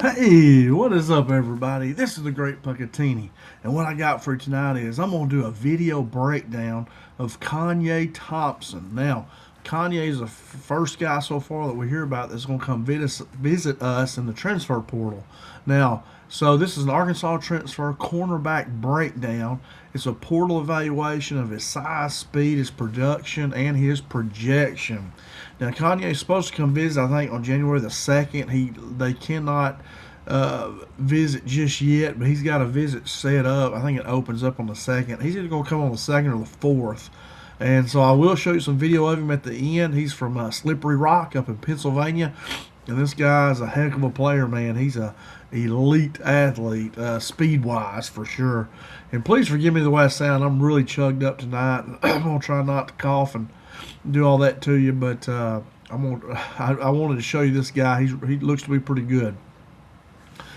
Hey, what is up, everybody? This is the Great Puckettini, and what I got for you tonight is I'm going to do a video breakdown of Kanye Thompson. Now, Kanye is the first guy so far that we hear about that's going to come visit us in the transfer portal. Now, so this is an Arkansas transfer cornerback breakdown. It's a portal evaluation of his size, speed, his production, and his projection. Now, Kanye is supposed to come visit, I think, on January the 2nd. They cannot visit just yet, but he's got a visit set up. I think it opens up on the 2nd. He's either going to come on the 2nd or the 4th. And so I will show you some video of him at the end. He's from Slippery Rock up in Pennsylvania. And this guy's a heck of a player, man. He's a elite athlete, speed-wise for sure. And please forgive me the way I sound. I'm really chugged up tonight. I'm going to try not to cough and do all that to you, but I wanted to show you this guy. He looks to be pretty good.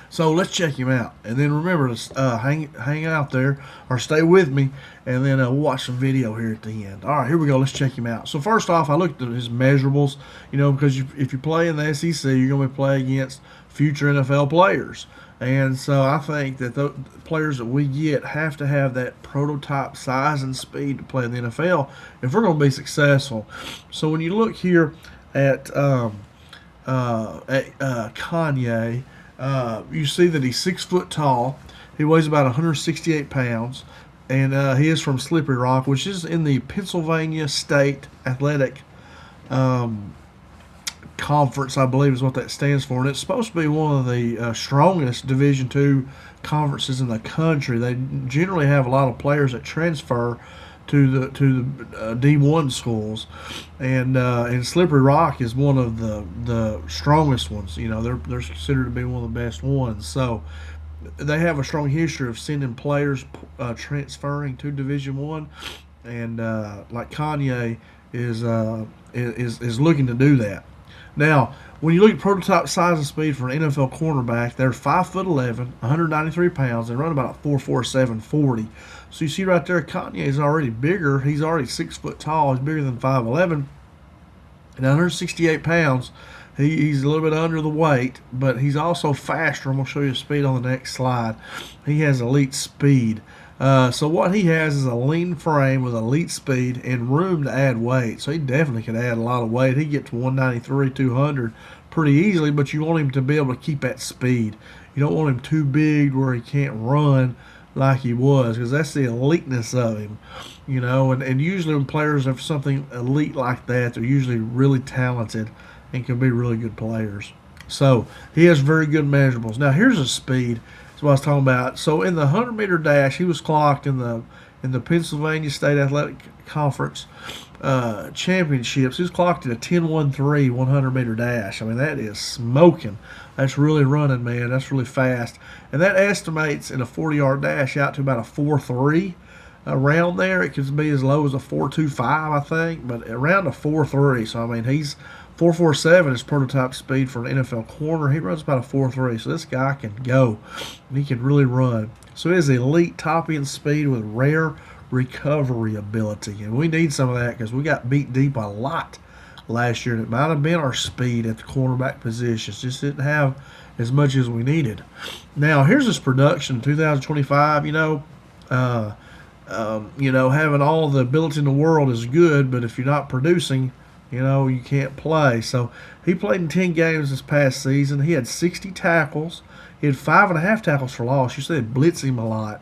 So let's check him out, and then remember to hang out there or stay with me, and then we'll watch some video here at the end. All right, here we go. Let's check him out. So first off, I looked at his measurables. You know, because if you play in the SEC, you're going to be playing against future NFL players. And so I think that the players that we get have to have that prototype size and speed to play in the NFL if we're going to be successful. So when you look here at Kanye, you see that he's 6 foot tall. He weighs about 168 pounds, and he is from Slippery Rock, which is in the Pennsylvania State Athletic Conference, I believe is what that stands for, and it's supposed to be one of the strongest Division II conferences in the country. They generally have a lot of players that transfer to the D1 schools, and Slippery Rock is one of the strongest ones. You know, they're considered to be one of the best ones. So they have a strong history of sending players transferring to Division I, and like Kanye is looking to do that. Now, when you look at prototype size and speed for an NFL cornerback, they're 5'11", 193 pounds. They run about a 4.47 40. So you see right there, Kanye is already bigger. He's already 6 foot tall. He's bigger than 5'11", and 168 pounds. He's a little bit under the weight, but he's also faster. I'm going to show you his speed on the next slide. He has elite speed. So what he has is a lean frame with elite speed and room to add weight. So he definitely can add a lot of weight. He get to 193, 200 pretty easily, but you want him to be able to keep that speed. You don't want him too big where he can't run like he was, because that's the eliteness of him, you know. And usually when players have something elite like that, they're usually really talented and can be really good players. So he has very good measurables. Now here's his speed. That's what I was talking about. So in the 100-meter dash, he was clocked in the Pennsylvania State Athletic Conference championships. He was clocked at a 10.13 100-meter dash. I mean, that is smoking. That's really running, man. That's really fast. And that estimates in a 40-yard dash out to about a 4.3. Around there, it could be as low as a 4.25, I think, but around a 4.3. So, I mean, he's 4.47 is prototype speed for an NFL corner. He runs about a 4.3, so this guy can go, and he can really run. So he has elite top end speed with rare recovery ability, and we need some of that because we got beat deep a lot last year, and it might have been our speed at the cornerback positions. Just didn't have as much as we needed. Now here's his production in 2025. Having all the ability in the world is good, but if you're not producing, you can't play. So he played in 10 games this past season. He had 60 tackles. He had 5.5 tackles for loss. You said blitz him a lot.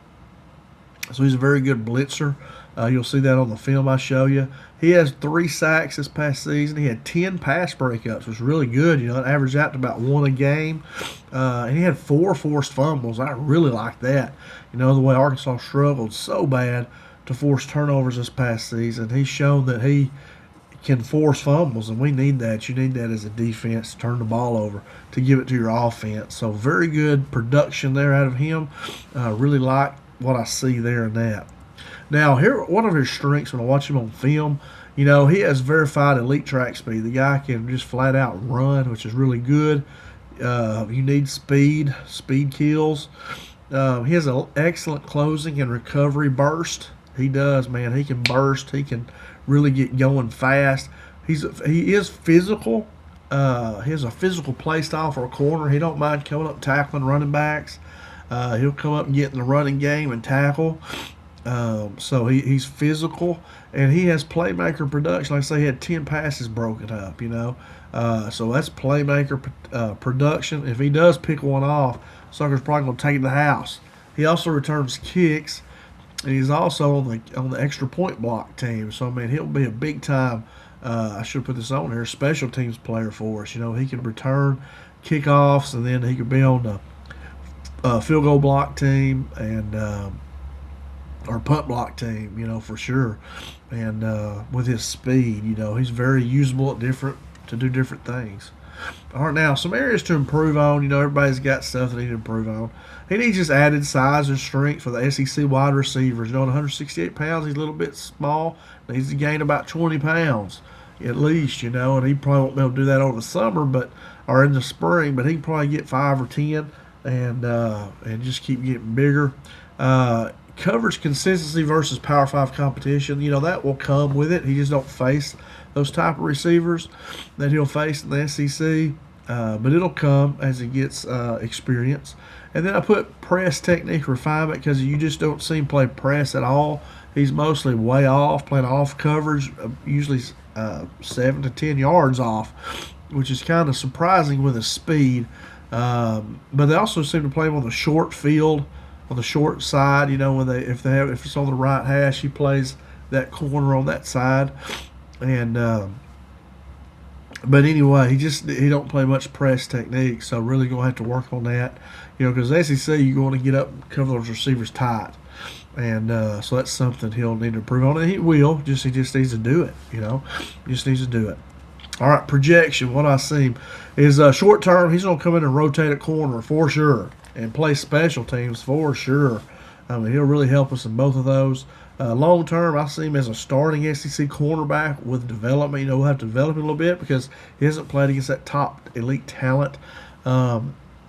So he's a very good blitzer. You'll see that on the film I show you. He has 3 sacks this past season. He had 10 pass breakups, which was really good. It averaged out to about 1 a game. And he had 4 forced fumbles. I really like that. The way Arkansas struggled so bad to force turnovers this past season. He's shown that he can force fumbles, and we need that. You need that as a defense to turn the ball over, to give it to your offense. So very good production there out of him. Really like what I see there in that. Now, here, one of his strengths when I watch him on film, he has verified elite track speed. The guy can just flat out run, which is really good. You need speed. Speed kills. He has an excellent closing and recovery burst. He does, man. He can burst. He can really get going fast. He is physical, He has a physical play style for a corner. He don't mind coming up tackling running backs. He'll come up and get in the running game and tackle. So he's physical, and he has playmaker production. Like I say, he had 10 passes broken up, so that's playmaker production. If he does pick one off, sucker's probably going to take it to the house. He also returns kicks, and he's also on the extra point block team. So, I mean, he'll be a big-time, I should put this on here, special teams player for us. He can return kickoffs, and then he could be on the field goal block team and or punt block team, for sure. And with his speed, he's very usable to do different things. All right, now some areas to improve on. Everybody's got stuff they need to improve on. He needs just added size and strength for the SEC wide receivers. At 168 pounds, he's a little bit small. Needs to gain about 20 pounds at least, and he probably won't be able to do that over the summer, or in the spring. But he can probably get 5 or 10 and just keep getting bigger. Coverage consistency versus Power 5 competition, that will come with it. He just don't face those type of receivers that he'll face in the SEC, but it'll come as he gets experience. And then I put press technique refinement because you just don't see him play press at all. He's mostly way off, playing off coverage, usually 7 to 10 yards off, which is kind of surprising with his speed. But they also seem to play him on the short field, on the short side, if it's on the right hash, he plays that corner on that side. And but anyway, he don't play much press technique, so really gonna have to work on that, because SEC you're going to get up and cover those receivers tight, and so that's something he'll need to improve on, and he will. He just needs to do it, just needs to do it. All right, projection. What I see is short term, he's gonna come in and rotate a corner for sure, and play special teams for sure. I mean, he'll really help us in both of those. Long term, I see him as a starting SEC cornerback with development. We'll have to develop him a little bit because he hasn't played against that top elite talent. But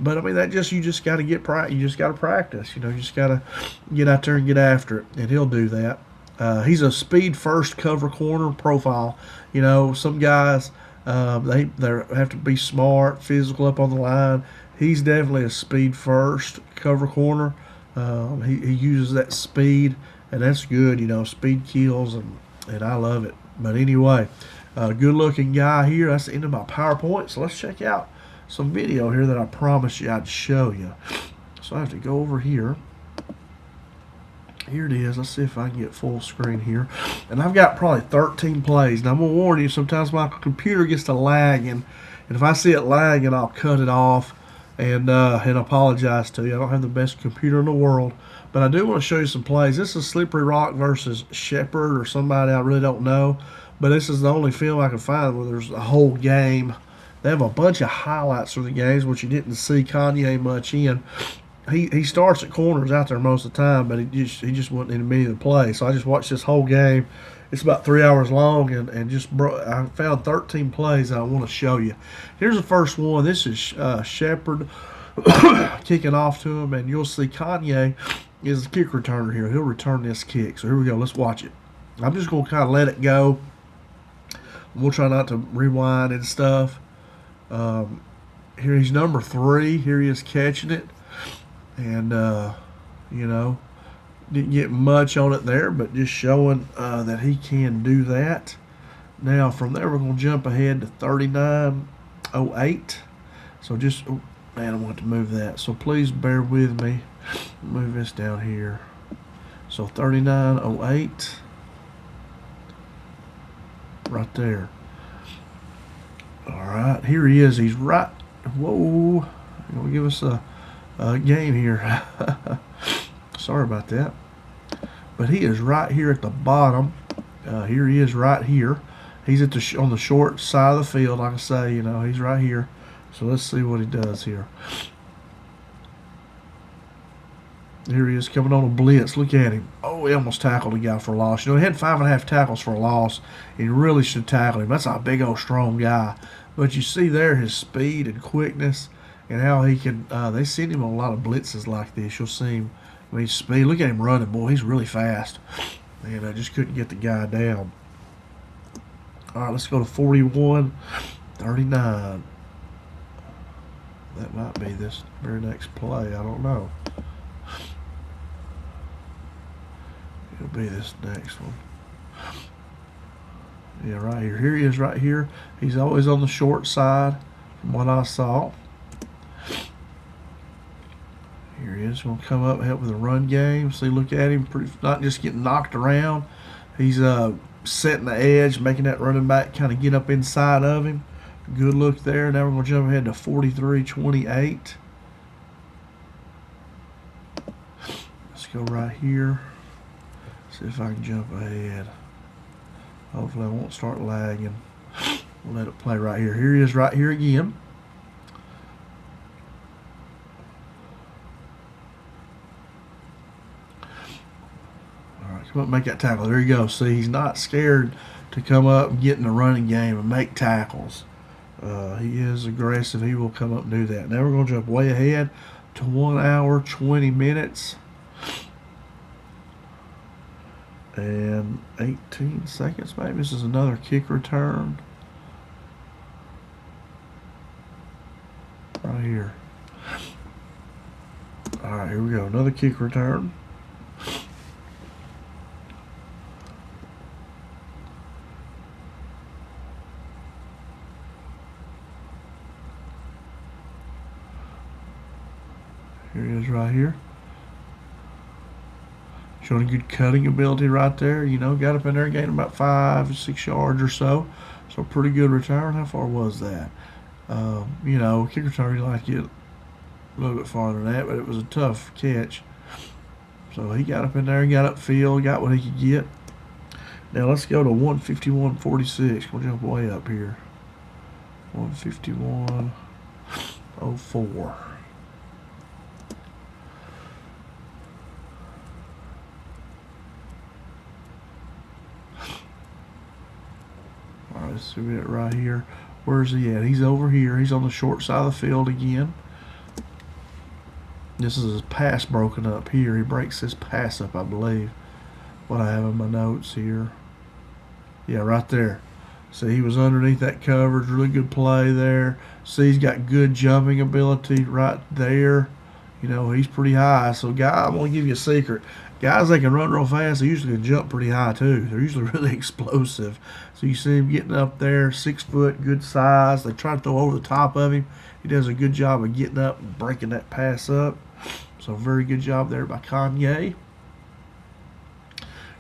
I mean, you just got to get practice. You just got to practice. You just got to get out there and get after it, and he'll do that. He's a speed first cover corner profile. Some guys they have to be smart, physical up on the line. He's definitely a speed first cover corner. He uses that speed, and that's good. Speed kills, and I love it. But anyway, good looking guy here. That's the end of my PowerPoint. So let's check out some video here that I promised you I'd show you. So I have to go over here. Here it is. Let's see if I can get full screen here. And I've got probably 13 plays. Now I'm going to warn you, sometimes my computer gets to lagging. And if I see it lagging, I'll cut it off and apologize to you. I don't have the best computer in the world. But I do want to show you some plays. This is Slippery Rock versus Shepherd or somebody I really don't know. But this is the only film I can find where there's a whole game. They have a bunch of highlights from the games, which you didn't see Kanye much in. He starts at corners out there most of the time, but he just wasn't in many of the plays. So I just watched this whole game. It's about 3 hours long, and I found 13 plays that I want to show you. Here's the first one. This is Shepherd kicking off to him, and you'll see Kanye is the kick returner here. He'll return this kick. So here we go. Let's watch it. I'm just going to kind of let it go. We'll try not to rewind and stuff. Here he's number 3. Here he is catching it. And, didn't get much on it there, but just showing that he can do that. Now, from there, we're going to jump ahead to 39.08. So just, oh, man, I want to move that. So please bear with me. Move this down here. So 39.08. Right there. All right, here he is. He's right. Whoa. He's going to give us a game here. Sorry about that. But he is right here at the bottom. Here he is right here. He's at on the short side of the field, like I say. He's right here. So let's see what he does here. Here he is coming on a blitz. Look at him. Oh, he almost tackled a guy for a loss. He had 5.5 tackles for a loss. He really should tackle him. That's a big old strong guy. But you see there his speed and quickness and how he can. They send him on a lot of blitzes like this. You'll see him. I mean, speed. Look at him running, boy. He's really fast. And I just couldn't get the guy down. All right, let's go to 41. 39. That might be this very next play. I don't know. It'll be this next one. Yeah, right here. Here he is right here. He's always on the short side from what I saw. Here he is. Going to come up and help with the run game. See, look at him. Not just getting knocked around. He's setting the edge, making that running back kind of get up inside of him. Good look there. Now we're going to jump ahead to 43-28. Let's go right here. See if I can jump ahead. Hopefully I won't start lagging. We'll let it play right here. Here he is right here again. All right, come up and make that tackle. There you go. See, he's not scared to come up and get in the running game and make tackles. He is aggressive. He will come up and do that. Now we're going to jump way ahead to 1 hour, 20 minutes. And 18 seconds maybe. This is another kick return. Right here. Alright, here we go. Another kick return. Here he is right here. Showing good cutting ability right there. You know, got up in there, gained about 5 or 6 yards or so. So pretty good return. How far was that? You know, kick return, you like to get a little bit farther than that, but it was a tough catch. So he got up in there, got upfield, got what he could get. Now let's go to 151.46. We'll jump way up here. 151.04. Alright, let's see it right here. Where's he at? He's over here. He's on the short side of the field again. This is his pass broken up here. He breaks his pass up, I believe. What I have in my notes here. Yeah, right there. See, he was underneath that coverage. Really good play there. See, he's got good jumping ability right there. You know, he's pretty high. So, guys, I'm going to give you a secret. Guys that can run real fast, they usually can jump pretty high, too. They're usually really explosive. So, you see him getting up there, 6 foot, good size. They try to throw over the top of him. He does a good job of getting up and breaking that pass up. So, very good job there by Kanye.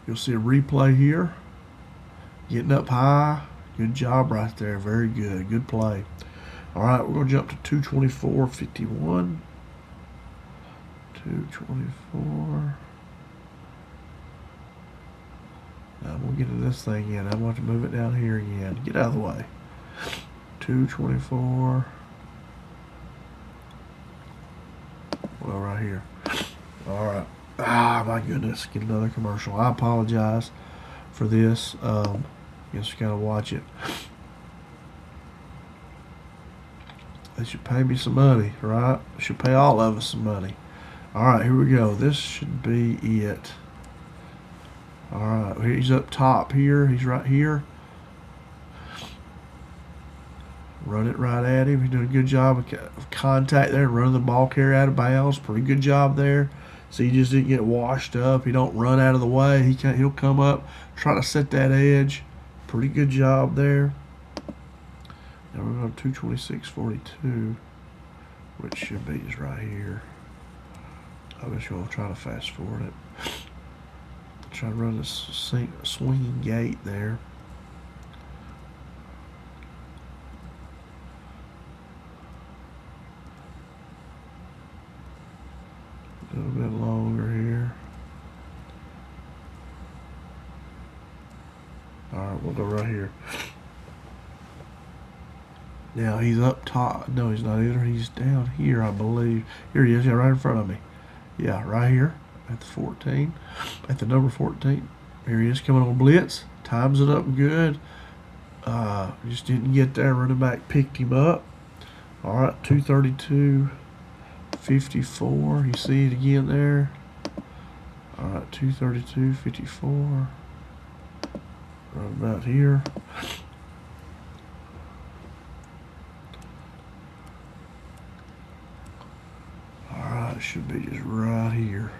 You'll see a replay here. Getting up high. Good job right there. Very good. Good play. All right, we're going to jump to 224.51. 224. Now we'll get to this thing in. I want to move it down here again. Get out of the way. 224. Well, right here. All right. Ah, my goodness. Get another commercial. I apologize for this. Just gotta watch it. They should pay me some money, right? They should pay all of us some money. All right, here we go. This should be it. All right, he's up top here. He's right here. Run it right at him. He's doing a good job of contact there, running the ball carrier out of bounds. Pretty good job there. So he just didn't get washed up. He don't run out of the way. He'll come up, try to set that edge. Pretty good job there. Now we're going to 226.42, which should be is right here. I guess you'll try to fast forward it. Try to run this swinging gate there. A little bit longer here. Alright, we'll go right here. Now he's up top. No, he's not either. He's down here, I believe. Here he is, yeah, right in front of me. Yeah, right here at the 14. At the number 14. Here he is coming on blitz. Times it up good. Just didn't get there. Running back picked him up. Alright, 232.54. You see it again there. Alright, 232.54. Right about here. should be just right here.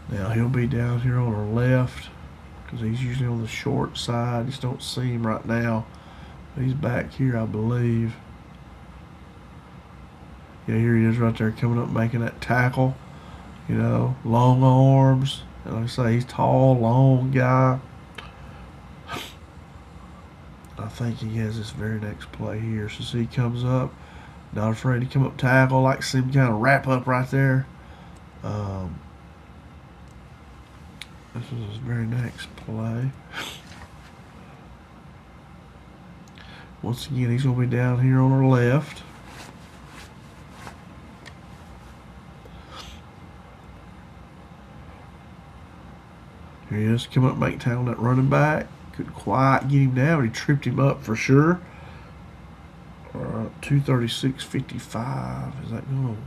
Now he'll be down here on our left because he's usually on the short side. Just don't see him right now. He's back here, I believe. Yeah, here he is right there coming up making that tackle. You know, long arms. And like I say, he's tall, long guy. I think he has this very next play here. So see, he comes up. Not afraid to come up tackle. Like to see him kind of wrap up right there. This is his very next play. Once again, he's going to be down here on our left. Here he is, come up, make tackle that running back. Couldn't quite get him down, but he tripped him up for sure. All right, 236.55. Is that going to?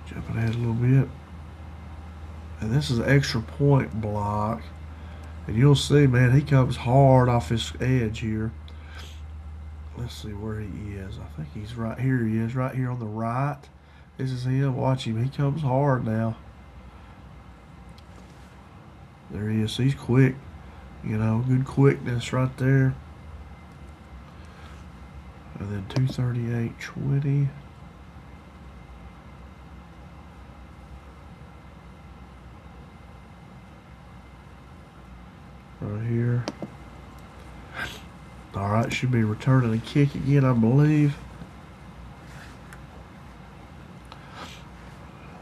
Jumping ahead a little bit. And this is an extra point block. And you'll see, man, he comes hard off his edge here. Let's see where he is. I think he's right here. He is right here on the right. This is him. Watch him. He comes hard now. There he is. He's quick. You know, good quickness right there. And then 238.20. Right here. All right, should be returning a kick again, I believe.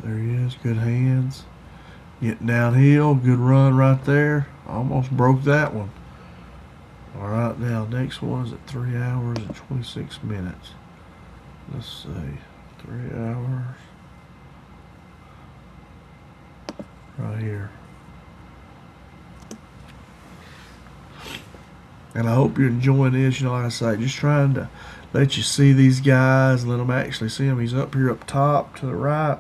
There he is, good hands. Getting downhill, good run right there. Almost broke that one. All right, now next one is at 3 hours and 26 minutes. Let's see, 3 hours. Right here. And I hope you're enjoying this. You know, like I say, just trying to let you see these guys, let them actually see him. He's up here up top to the right.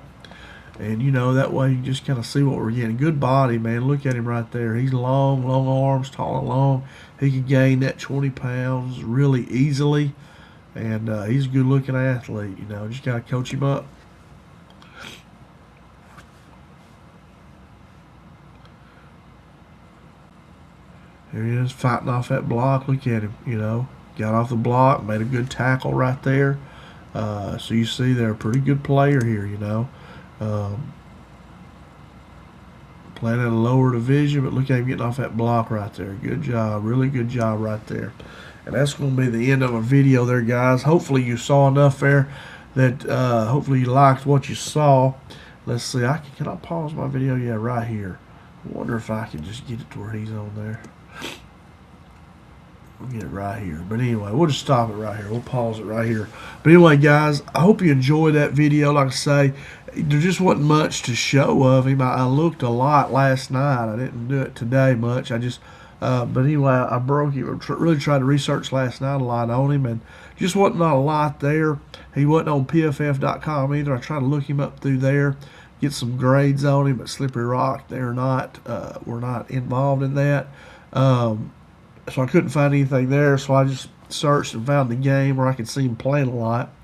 And, you know, that way you just kind of see what we're getting. Good body, man. Look at him right there. He's long, long arms, tall and long. He can gain that 20 pounds really easily. And he's a good-looking athlete, you know. Just got to coach him up. There he is, fighting off that block. Look at him, you know. Got off the block, made a good tackle right there. So you see they're a pretty good player here, you know. Playing at a lower division, but look at him getting off that block right there. Good job, really good job right there. And that's going to be the end of our video there, guys. Hopefully you saw enough there that hopefully you liked what you saw. Let's see, can I pause my video? Yeah, right here. I wonder if I can just get it to where he's on there. We'll get it right here. But anyway, we'll just stop it right here. We'll pause it right here. But anyway, guys, I hope you enjoyed that video. Like I say, there just wasn't much to show of him. I looked a lot last night. I didn't do it today much. I just, but anyway, I broke him. Really tried to research last night a lot on him, and just wasn't a lot there. He wasn't on PFF.com either. I tried to look him up through there, get some grades on him, but Slippery Rock, we're not involved in that. So I couldn't find anything there, so I just searched and found the game where I could see him playing a lot.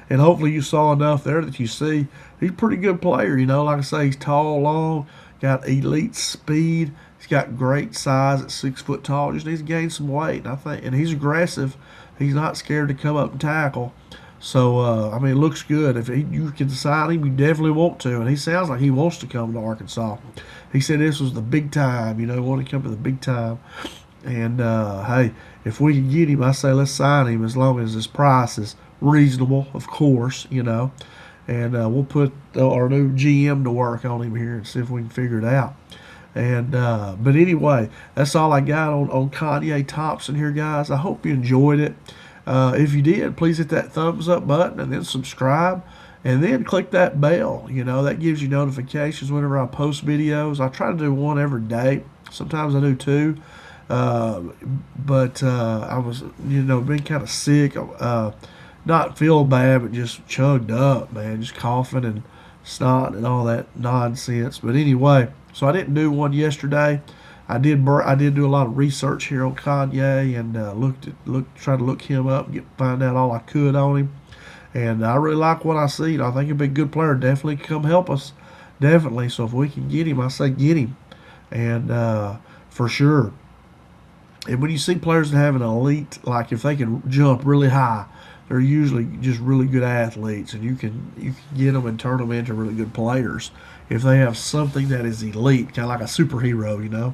And hopefully you saw enough there that you see he's a pretty good player, you know. Like I say, he's tall, long, got elite speed. He's got great size at 6 foot tall. Just needs to gain some weight, and he's aggressive. He's not scared to come up and tackle. So, I mean, it looks good. If you can sign him, you definitely want to. And he sounds like he wants to come to Arkansas. He said this was the big time, you know, he wanted to come to the big time. And, hey, if we can get him, I say let's sign him as long as his price is reasonable, of course, you know. And we'll put our new GM to work on him here and see if we can figure it out. And but anyway, that's all I got on Kanye Thompson here, guys. I hope you enjoyed it. If you did, please hit that thumbs up button and then subscribe. And then click that bell. You know, that gives you notifications whenever I post videos. I try to do one every day. Sometimes I do two. But I was, you know, been kind of sick, not feeling bad, but just chugged up, man, just coughing and snot and all that nonsense. But anyway, so I didn't do one yesterday. I did do a lot of research here on Kanye and tried to look him up, find out all I could on him. And I really like what I see. I think he'll be a good player. Definitely can come help us. Definitely. So if we can get him, I say get him. And for sure. And when you see players that have an elite, like if they can jump really high, they're usually just really good athletes, and you can get them and turn them into really good players if they have something that is elite, kind of like a superhero, you know.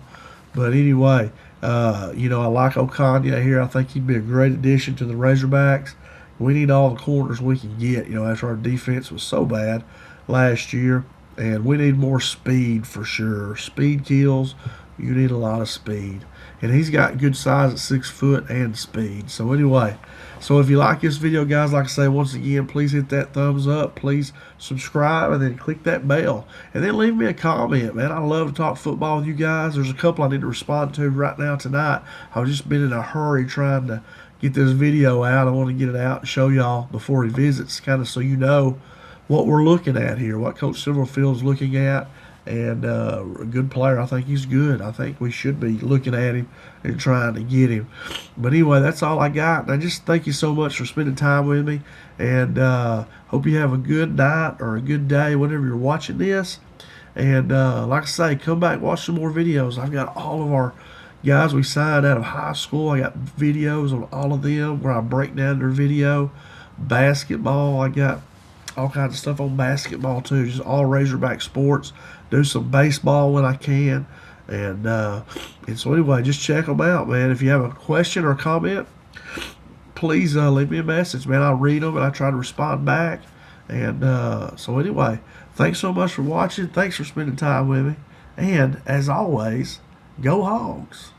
But anyway, I like Okanya here. I think he'd be a great addition to the Razorbacks. We need all the corners we can get, after our defense was so bad last year. And we need more speed for sure. Speed kills. You need a lot of speed. And he's got good size at 6 foot and speed. So anyway, if you like this video, guys, like I say, once again, please hit that thumbs up. Please subscribe and then click that bell. And then leave me a comment, man. I love to talk football with you guys. There's a couple I need to respond to right now tonight. I've just been in a hurry trying to get this video out. I want to get it out and show y'all before he visits, kind of so you know what we're looking at here, what Coach Silverfield's looking at. And a good player. I think he's good. I think we should be looking at him and trying to get him. But anyway, that's all I got. And I just thank you so much for spending time with me. And hope you have a good night or a good day whenever you're watching this. And like I say, come back, watch some more videos. I've got all of our guys we signed out of high school. I got videos on all of them where I break down their video. Basketball, I got all kinds of stuff on basketball too, just all Razorback sports. Do some baseball when I can, and so anyway, just check them out, man. If you have a question or a comment, please leave me a message, man. I'll read them and I try to respond back. And so anyway, thanks so much for watching. Thanks for spending time with me, and as always, go Hogs.